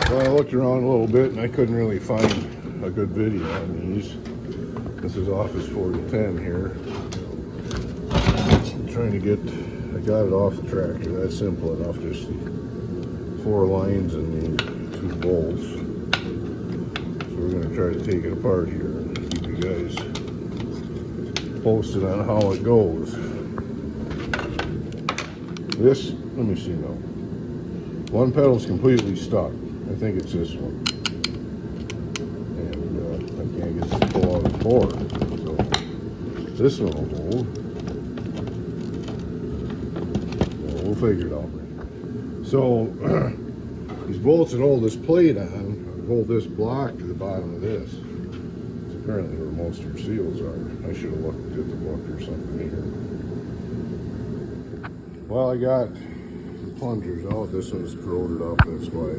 Well, I looked around a little bit and I couldn't really find a good video on these. This is Office 4010 here. I'm trying to get, I got it off the tractor. That's simple enough. Just 4 lines and the 2 bolts. So we're going to try to take it apart here and keep you guys posted on how it goes. This, let me see now. One pedal's completely stuck. I think it's this one. And I can't get this to pull out of the board. So this one will hold. Well, we'll figure it out. So these bolts that hold this plate on hold this block to the bottom of this. It's apparently where most of your seals are. I should have looked at the book or something here. Well, I got the plungers out. This one's corroded up. That's why I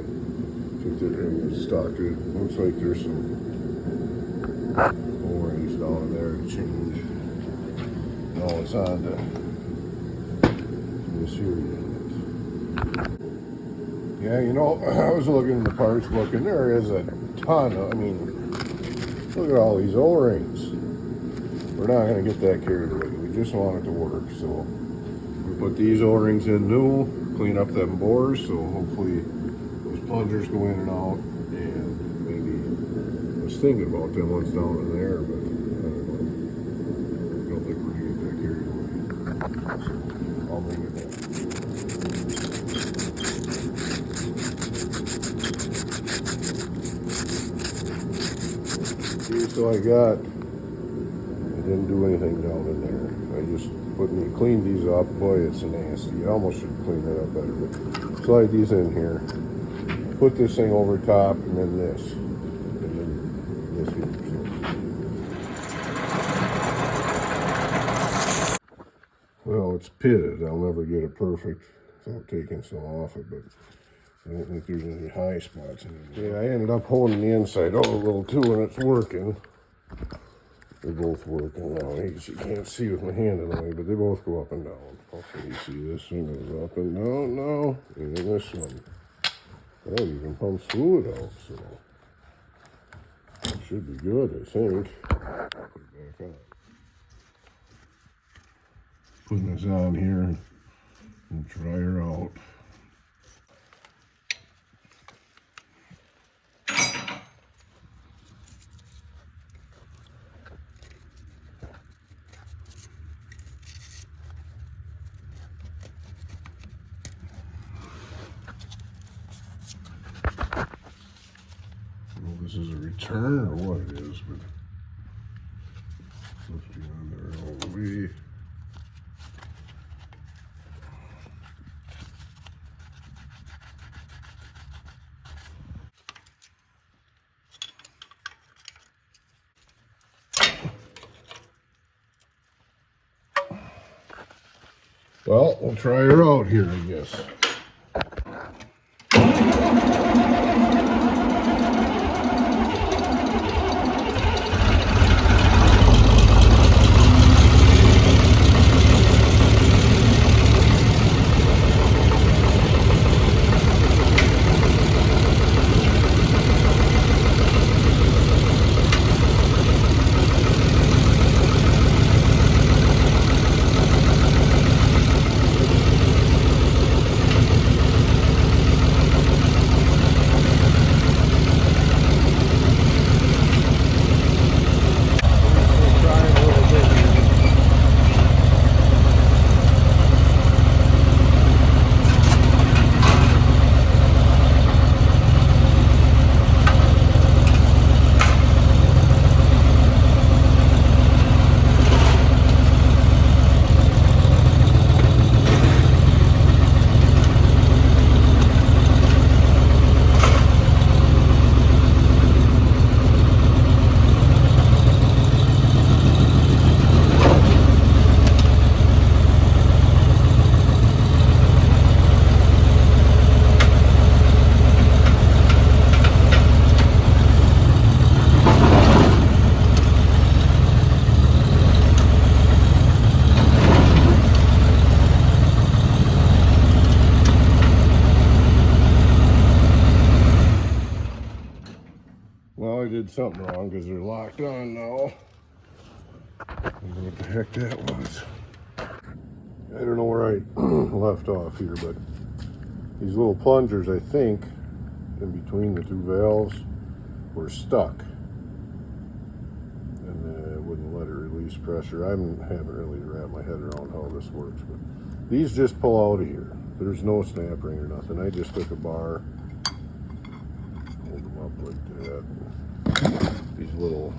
think they're stuck. It looks like there's some O-rings down there to change. Now it's on to this here unit. Yeah, you know, I was looking in the parts book and there is a ton of, I mean, look at all these O-rings. We're not going to get that carried away. We just want it to work. So we put these O-rings in new, clean up them bores, so hopefully those plungers go in and out. And maybe I was thinking about them ones down in there, but I don't think we're going to get that carried away. So I'll bring it down. So I didn't do anything down in there. I just cleaned these up. Boy, it's nasty. I almost should clean that up better. But slide these in here. Put this thing over top, and then this. And then this here. So. Well, it's pitted. I'll never get it perfect without taking some off it, but I don't think there's any high spots in it. Yeah, I ended up holding the inside out a little too, and it's working. They're both working now. You can't see with my hand in the way, but they both go up and down. Okay, you see this one goes up and down now, and then this one. Well, you can pump fluid out, so it should be good, I think. Put it back on. Putting this on here and try her out. This is a return or what it is, but it's supposed to be on there all the way. Well, we'll try her out here, I guess. did something wrong because they're locked on now. I don't know what the heck that was. I don't know where I left off here, but these little plungers, I think, in between the two valves were stuck. And it wouldn't let it release pressure. I haven't really wrapped my head around how this works, but these just pull out of here. There's no snap ring or nothing. I just took a bar, hold them up like that. These little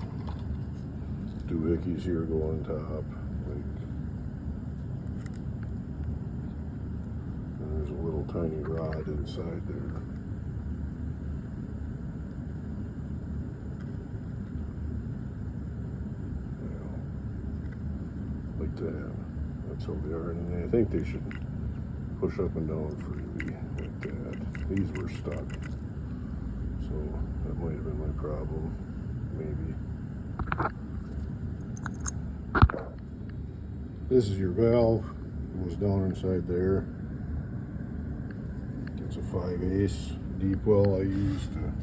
doohickeys here go on top. And there's a little tiny rod inside there. Like that. That's how they are. And I think they should push up and down freely like that. These were stuck. So that might have been my problem. Maybe. This is your valve. It goes down inside there. It's a 5/8 deep well I used to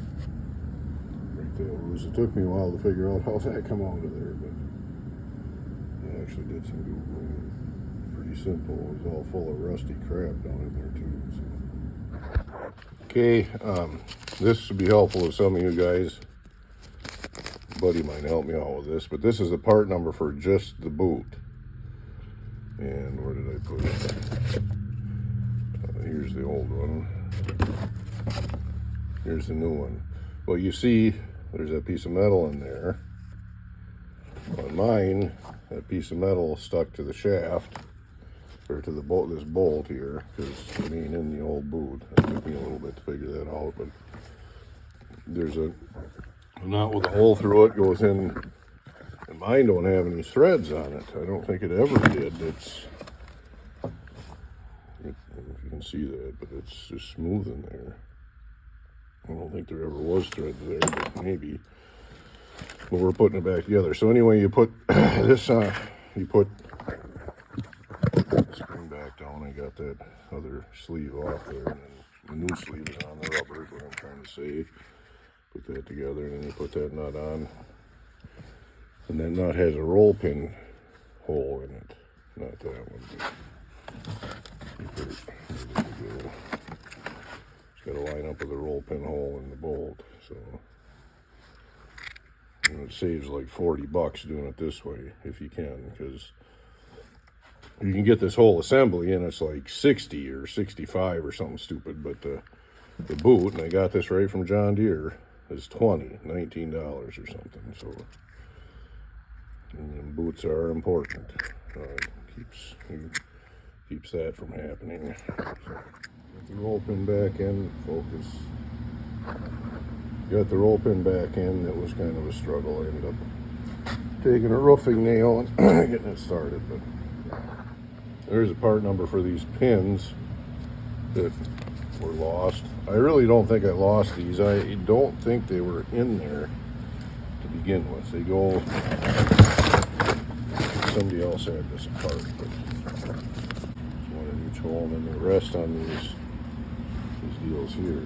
break that loose. It took me a while to figure out how that come out of there, but I actually did some Googling. Pretty simple. It was all full of rusty crap down in there too. So. Okay, this would be helpful to some of you guys. A buddy might help me out with this, but this is the part number for just the boot. And where did I put it? Here's the old one. Here's the new one. Well, you see, there's that piece of metal in there. On mine, that piece of metal stuck to the shaft, or to the bolt, this bolt here, because I mean, in the old boot. It took me a little bit to figure that out, but there's a nut with a hole through it, goes in, and mine don't have any threads on it. I don't think it ever did. I don't know if you can see that, but it's just smooth in there. I don't think there ever was threads there, but maybe. But we're putting it back together. So anyway, you put this on, you put the spring back down. I got that other sleeve off there, and then the new sleeve is on the rubber, is what I'm trying to say. Put that together, and then you put that nut on. And that nut has a roll pin hole in it. Not that one, but you put it, there you go. It's got to line up with the roll pin hole in the bolt, so. And it saves like $40 doing it this way, if you can, because you can get this whole assembly and it's like 60 or 65 or something stupid, but the boot, and I got this right from John Deere, is $19 or something. So and boots are important. Keeps that from happening. So, get the roll pin back in, focus. Got the roll pin back in. It was kind of a struggle. I ended up taking a roofing nail and getting it started. But there's a part number for these pins that were lost. I really don't think I lost these. I don't think they were in there to begin with. They go, somebody else had this apart, but one in each hole, and then the rest on these deals here.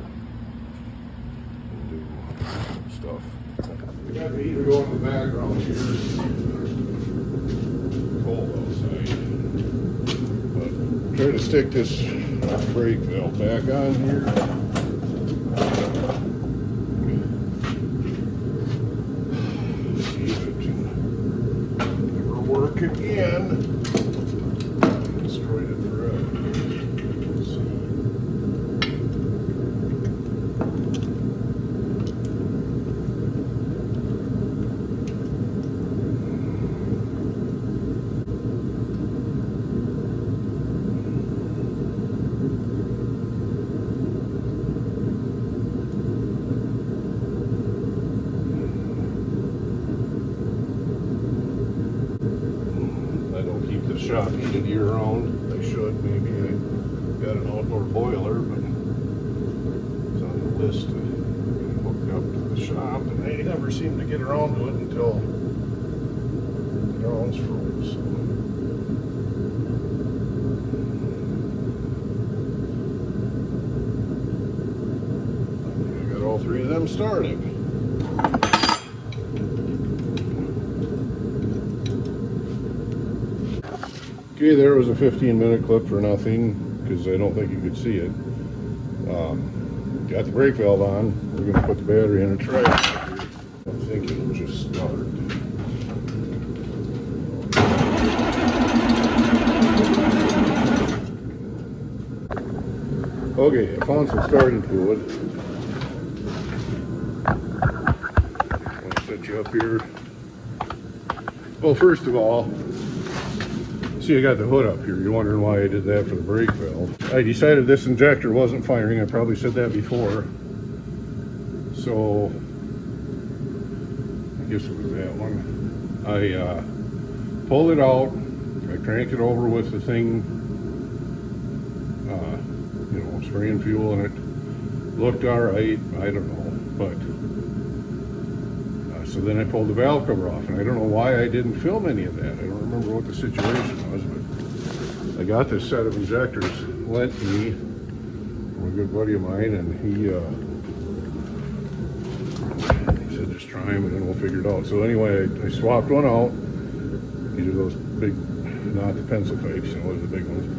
And do stuff. We got the heater going in the background here. Cold outside. But try to stick this brake valve back on here. See if it can ever work again. Destroyed it forever. Shop heated year round. I should, maybe. I got an outdoor boiler, but it's on the list to get hooked up to the shop, and they never seem to get around to it until the ground's froze. I got all three of them started. Okay, there was a 15-minute clip for nothing because I don't think you could see it. Got the brake valve on. We're going to put the battery in and try it. I think it'll just start. Okay, I found some starting fluid. I'm going to set you up here. Well, first of all, see, I got the hood up here. You're wondering why I did that for the brake valve. I decided this injector wasn't firing. I probably said that before. So, I guess it was that one. I pulled it out. I cranked it over with the thing, spraying fuel in it. Looked all right. I don't know. But, so then I pulled the valve cover off. And I don't know why I didn't film any of that. I don't remember what the situation was, but I got this set of injectors lent to me from a good buddy of mine, and he said just try them and then we'll figure it out. So anyway, I swapped one out. These are those big, not the pencil pipes, those are the big ones.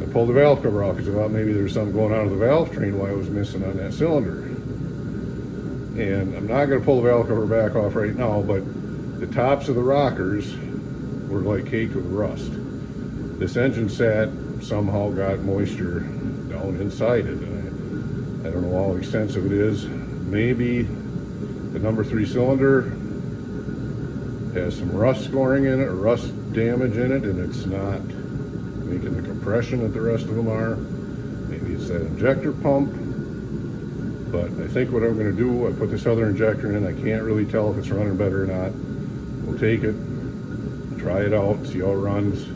I pulled the valve cover off because I thought maybe there's something going on with the valve train why it was missing on that cylinder. And I'm not going to pull the valve cover back off right now, but the tops of the rockers were like caked with rust. This engine set somehow got moisture down inside it. And I don't know how extensive it is. Maybe the number 3 cylinder has some rust scoring in it, or rust damage in it, and it's not making the compression that the rest of them are. Maybe it's that injector pump. But I think what I'm going to do, I put this other injector in. I can't really tell if it's running better or not. We'll take it, try it out, see how it runs.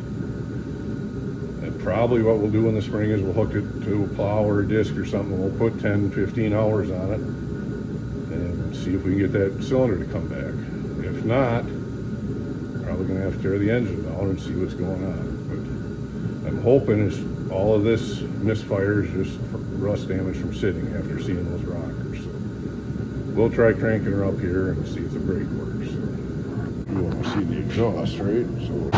And probably what we'll do in the spring is we'll hook it to a plow or a disc or something. We'll put 10, 15 hours on it and see if we can get that cylinder to come back. If not, probably going to have to tear the engine down and see what's going on. But I'm hoping it's all of this misfire is just rust damage from sitting after seeing those rockers. So we'll try cranking her up here and see if the brake works. So you want to see the exhaust, right? So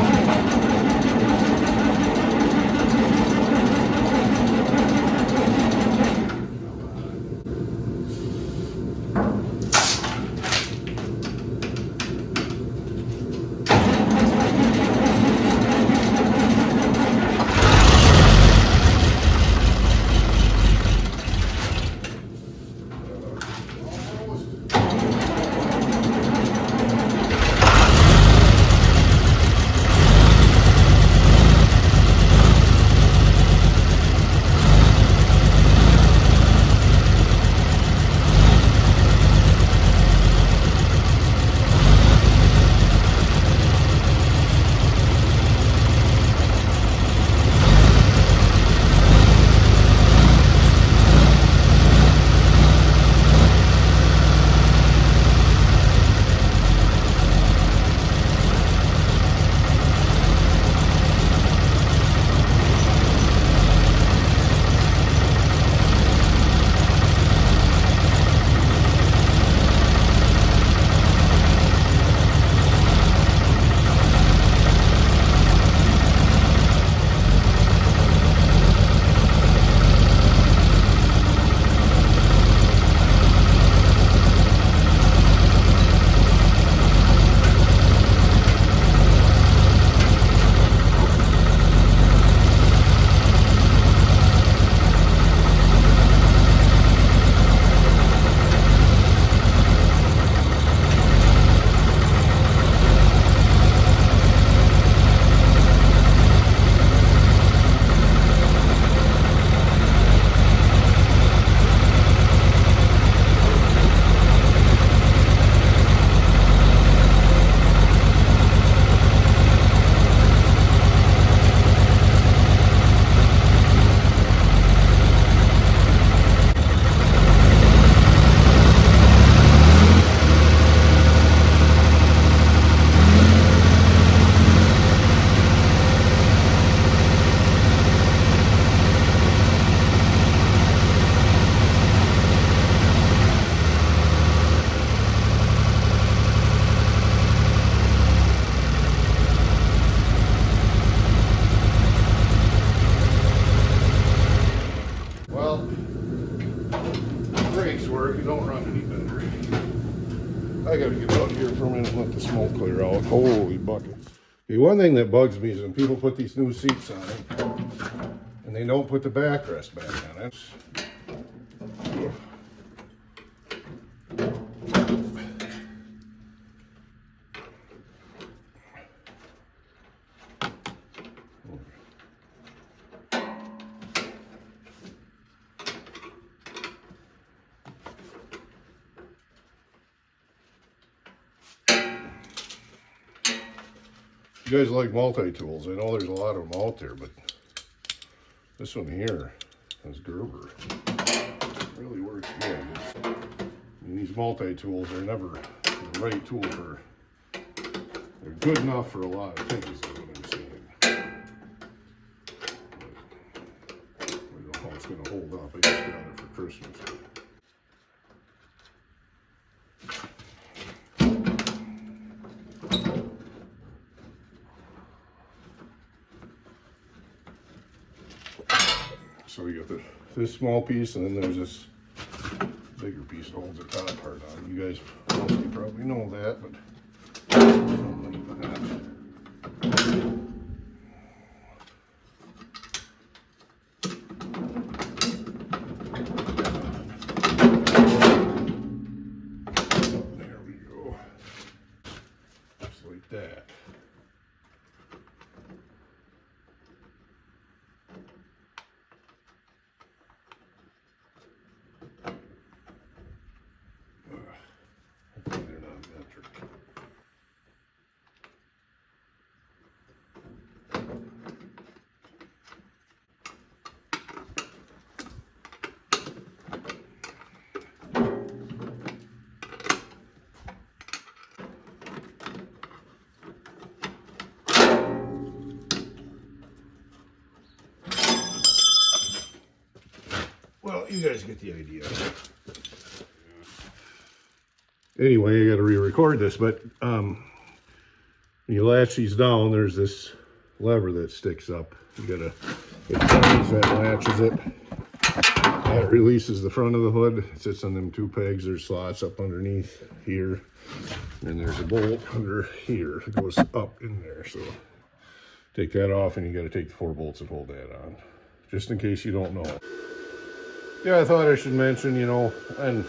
smoke clear out. Holy buckets. Okay, one thing that bugs me is when people put these new seats on and they don't put the backrest back on. That's you guys like multi-tools. I know there's a lot of them out there, but this one here has Gerber. It really works good. I mean, these multi-tools are never the right tool for, they're good enough for a lot of things, is what I'm saying. But I don't know how it's going to hold up. I just got it for Christmas. So you got this small piece, and then there's this bigger piece that holds the top part on. You guys mostly probably know that, but something like that. There we go. Just like that. Well, you guys get the idea. Anyway, I got to re-record this, but when you latch these down, there's this lever that sticks up. You gotta, it turns, that latches it. That releases the front of the hood. It sits on them two pegs. There's slots up underneath here, and there's a bolt under here that goes up in there. So take that off, and you got to take the 4 bolts and hold that on, just in case you don't know. Yeah, I thought I should mention, you know, and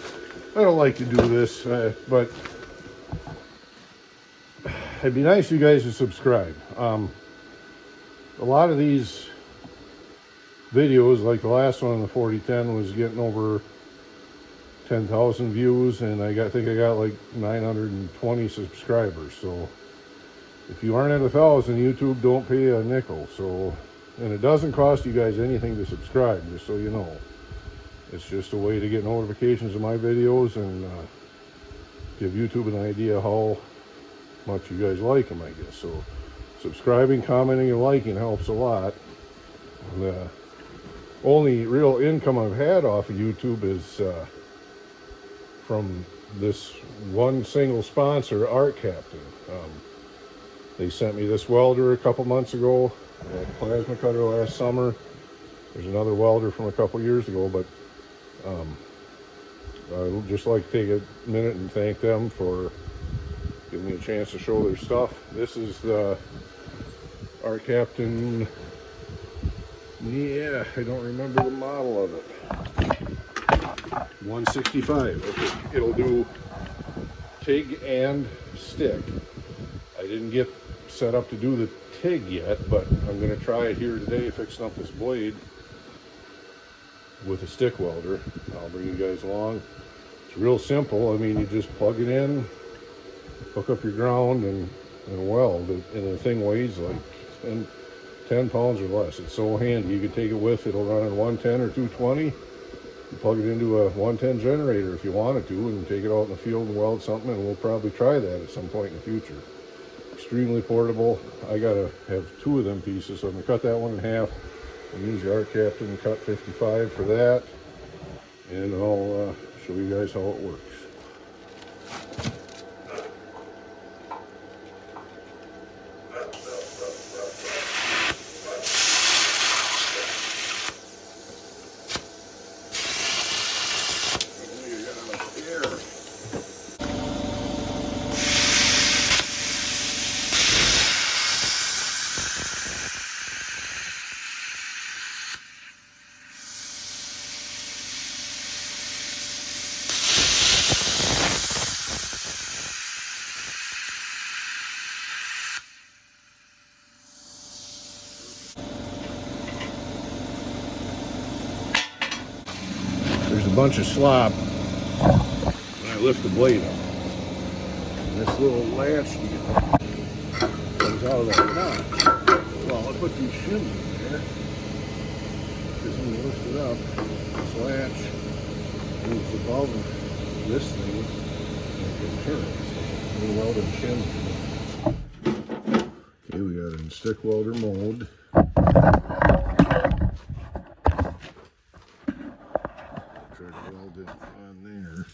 I don't like to do this, but it'd be nice for you guys to subscribe. A lot of these videos, like the last one on the 4010, was getting over 10,000 views, and I think I got like 920 subscribers. So if you aren't at 1,000, YouTube don't pay a nickel. So, and it doesn't cost you guys anything to subscribe, just so you know. It's just a way to get notifications of my videos and give YouTube an idea how much you guys like them, I guess. So subscribing, commenting, and liking helps a lot. The only real income I've had off of YouTube is from this one single sponsor, Art Captain. They sent me this welder a couple months ago, a plasma cutter last summer. There's another welder from a couple years ago, but I'd just like to take a minute and thank them for giving me a chance to show their stuff. This is the Art Captain, yeah, I don't remember the model of it. 165. Okay. It'll do TIG and stick. I didn't get set up to do the TIG yet, but I'm going to try it here today, fixing up this blade with a stick welder. I'll bring you guys along. It's real simple. I mean, you just plug it in, hook up your ground, and weld it. And the thing weighs like 10 pounds or less. It's so handy. You can take it with. It'll run on 110 or 220. You plug it into a 110 generator if you wanted to, and take it out in the field and weld something. And we'll probably try that at some point in the future. Extremely portable. I gotta have 2 of them pieces, so I'm gonna cut that one in half and use the Art Captain cut 55 for that, and I'll show you guys how it works. bunch of slop when I lift the blade up. And this little latch comes out of that notch. Well, I put these shims in there because when you lift it up, this latch moves above this thing and it turns. So we welded shims. Okay, we got it in stick welder mode. Try to weld it on there.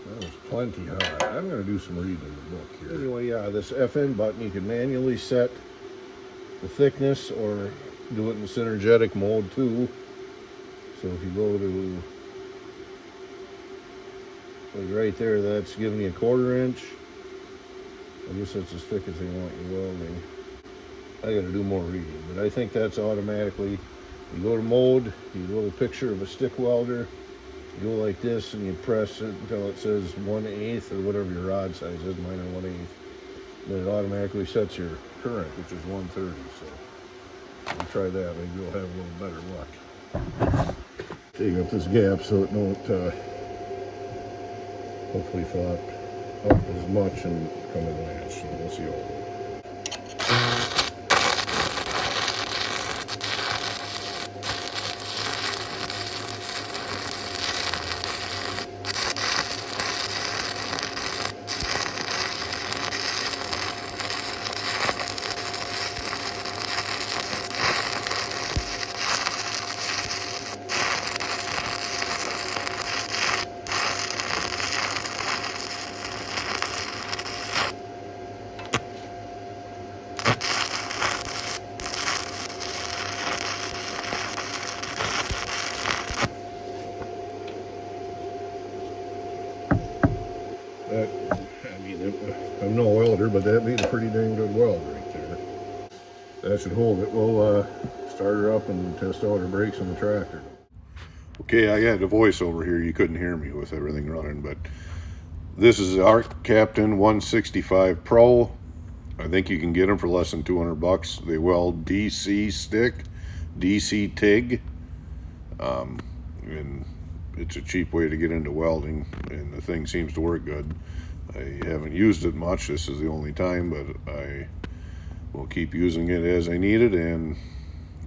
That was plenty hot. I'm going to do some reading in the book here. Anyway, yeah, this FN button, you can manually set the thickness or do it in synergetic mode too. So if you go to, like right there, that's giving you a 1/4 inch. I guess that's as thick as they want you welding. I got to do more reading, but I think that's automatically. You go to mode, you get a little picture of a stick welder. You go like this and you press it until it says 1/8 or whatever your rod size is, mine are 1/8. Then it automatically sets your current, which is 130. So we'll try that, maybe we'll have a little better luck. Take up this gap so it don't hopefully flop up as much and come in latch. So we'll see all. That, I mean, I'm no welder, but that made a pretty dang good weld right there. That should hold it. We'll start her up and test out her brakes on the tractor. Okay, I got the voiceover here. You couldn't hear me with everything running, but this is the Arc Captain 165 Pro. I think you can get them for less than 200 bucks. They weld DC stick, DC TIG, and it's a cheap way to get into welding, and the thing seems to work good. I haven't used it much. This is the only time, but I will keep using it as I need it, and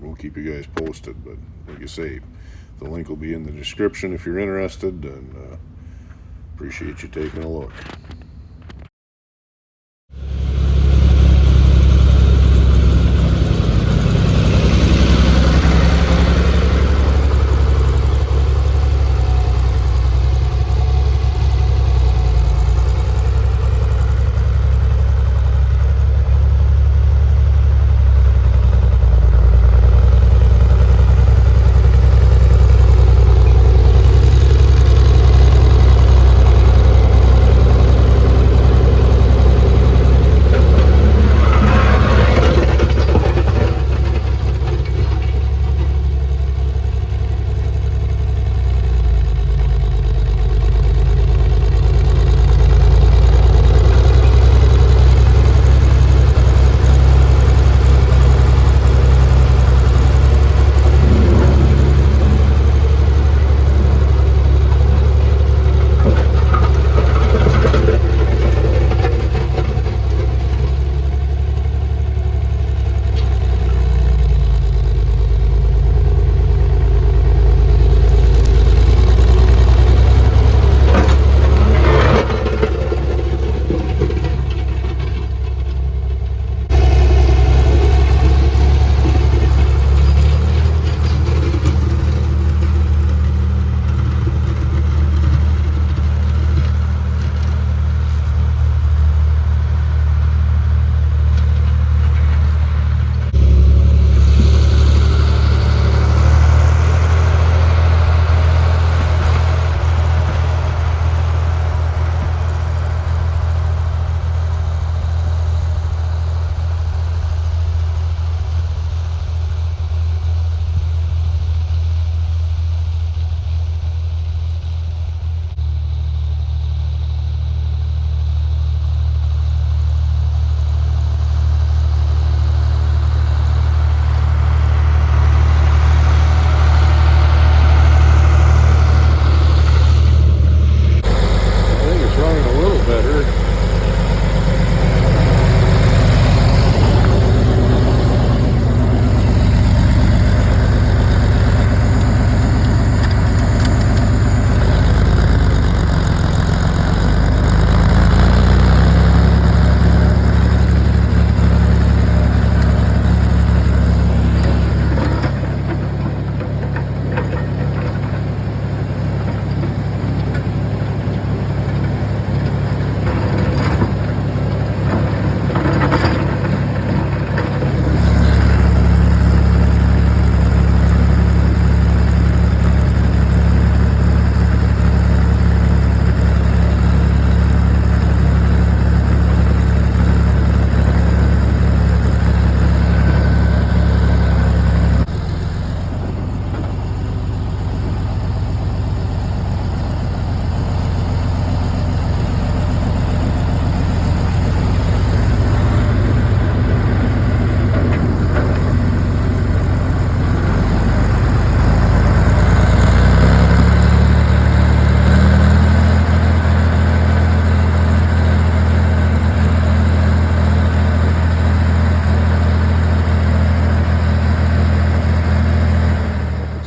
we'll keep you guys posted. But like I say, the link will be in the description if you're interested, and appreciate you taking a look.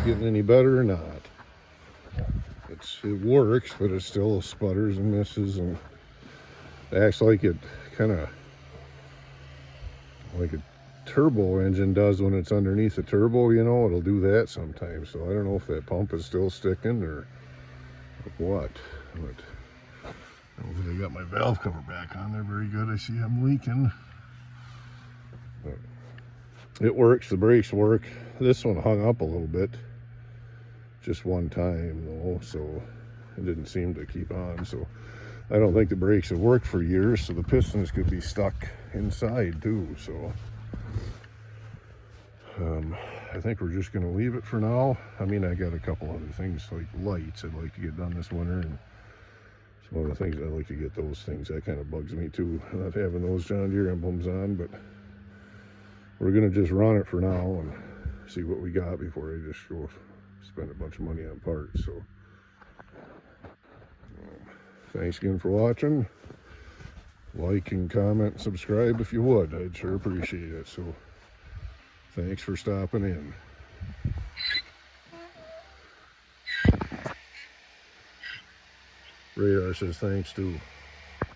getting any better or not. It works, but it still sputters and misses and acts like it kind of like a turbo engine does when it's underneath the turbo, you know. It'll do that sometimes. So I don't know if that pump is still sticking or what. But hopefully I got my valve cover back on there very good. I see I'm leaking. But it works, the brakes work. This one hung up a little bit just one time though, so it didn't seem to keep on. So I don't think the brakes have worked for years, so the pistons could be stuck inside too. So I think we're just going to leave it for now. I mean, I got a couple other things like lights I'd like to get done this winter, and it's one of the things I like to get those things. That kind of bugs me too, not having those John Deere emblems on, but we're going to just run it for now and see what we got before I just go spend a bunch of money on parts. So thanks again for watching. Like and comment and subscribe if you would. I'd sure appreciate it. So thanks for stopping in. Radar says thanks too.